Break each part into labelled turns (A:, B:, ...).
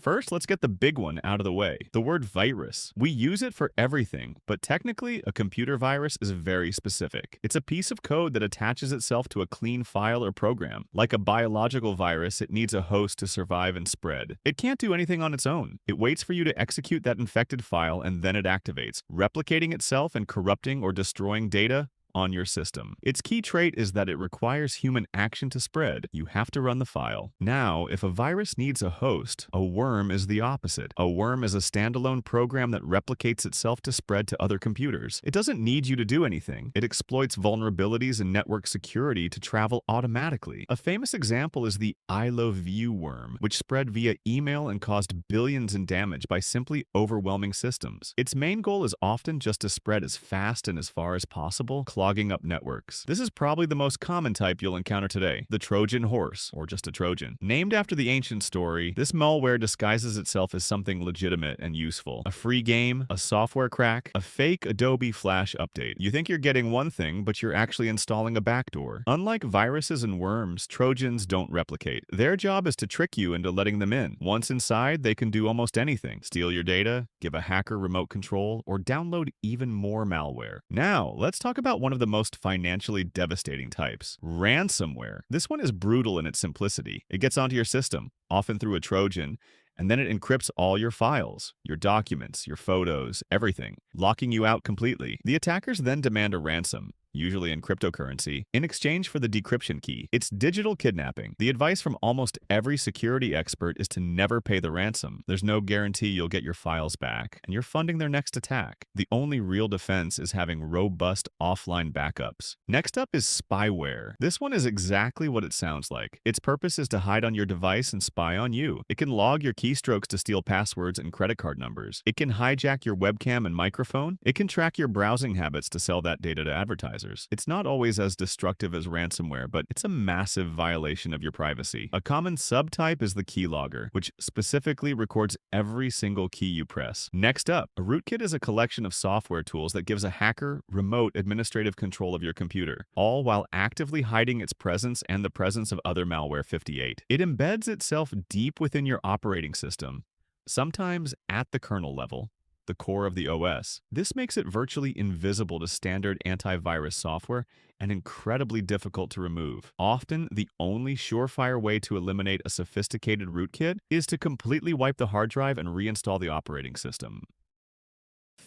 A: First, let's get the big one out of the way. The word virus. We use it for everything, but technically, a computer virus is very specific. It's a piece of code that attaches itself to a clean file or program. Like a biological virus, it needs a host to survive and spread. It can't do anything on its own. It waits for you to execute that infected file and then it activates, replicating itself and corrupting or destroying data on your system. Its key trait is that it requires human action to spread. You have to run the file. Now, if a virus needs a host, a worm is the opposite. A worm is a standalone program that replicates itself to spread to other computers. It doesn't need you to do anything. It exploits vulnerabilities in network security to travel automatically. A famous example is the I love you worm, which spread via email and caused billions in damage by simply overwhelming systems. Its main goal is often just to spread as fast and as far as possible, clogging up networks. This is probably the most common type you'll encounter today, the Trojan horse, or just a Trojan. Named after the ancient story, this malware disguises itself as something legitimate and useful. A free game, a software crack, a fake Adobe Flash update. You think you're getting one thing, but you're actually installing a backdoor. Unlike viruses and worms, Trojans don't replicate. Their job is to trick you into letting them in. Once inside, they can do almost anything. Steal your data, give a hacker remote control, or download even more malware. Now, let's talk about one of the most financially devastating types, ransomware. This one is brutal in its simplicity. It gets onto your system, often through a Trojan, and then it encrypts all your files, your documents, your photos, everything, locking you out completely. The attackers then demand a ransom, usually in cryptocurrency, in exchange for the decryption key. It's digital kidnapping. The advice from almost every security expert is to never pay the ransom. There's no guarantee you'll get your files back, and you're funding their next attack. The only real defense is having robust offline backups. Next up is spyware. This one is exactly what it sounds like. Its purpose is to hide on your device and spy on you. It can log your keystrokes to steal passwords and credit card numbers. It can hijack your webcam and microphone. It can track your browsing habits to sell that data to advertisers. It's not always as destructive as ransomware, but it's a massive violation of your privacy. A common subtype is the keylogger, which specifically records every single key you press. Next up, a rootkit is a collection of software tools that gives a hacker remote administrative control of your computer, all while actively hiding its presence and the presence of other malware 58. It embeds itself deep within your operating system, sometimes at the kernel level, the core of the OS. This makes it virtually invisible to standard antivirus software and incredibly difficult to remove. Often, the only surefire way to eliminate a sophisticated rootkit is to completely wipe the hard drive and reinstall the operating system.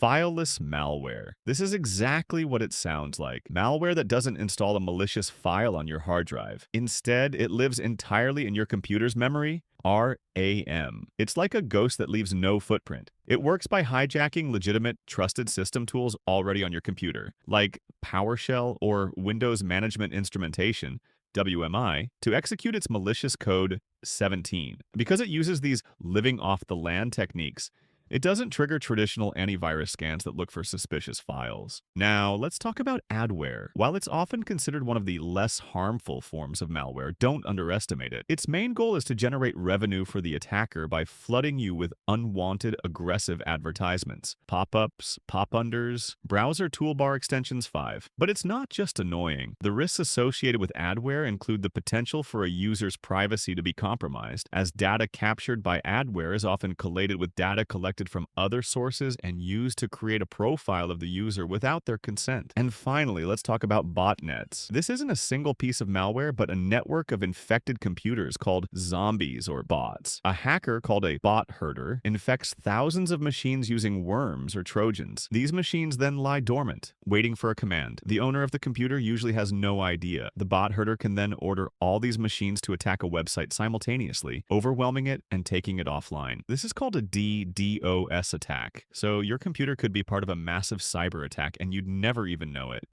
A: Fileless malware. This is exactly what it sounds like. Malware that doesn't install a malicious file on your hard drive. Instead, it lives entirely in your computer's memory, RAM. It's like a ghost that leaves no footprint. It works by hijacking legitimate, trusted system tools already on your computer, like PowerShell or Windows Management Instrumentation, WMI, to execute its malicious code 17. Because it uses these living off the land techniques, it doesn't trigger traditional antivirus scans that look for suspicious files. Now, let's talk about adware. While it's often considered one of the less harmful forms of malware, don't underestimate it. Its main goal is to generate revenue for the attacker by flooding you with unwanted, aggressive advertisements, pop-ups, pop-unders, browser toolbar extensions 5. But it's not just annoying. The risks associated with adware include the potential for a user's privacy to be compromised, as data captured by adware is often collated with data collected from other sources and used to create a profile of the user without their consent. And finally, let's talk about botnets. This isn't a single piece of malware, but a network of infected computers called zombies or bots. A hacker called a bot herder infects thousands of machines using worms or Trojans. These machines then lie dormant, waiting for a command. The owner of the computer usually has no idea. The bot herder can then order all these machines to attack a website simultaneously, overwhelming it and taking it offline. This is called a DDoS attack. So your computer could be part of a massive cyber attack and you'd never even know it.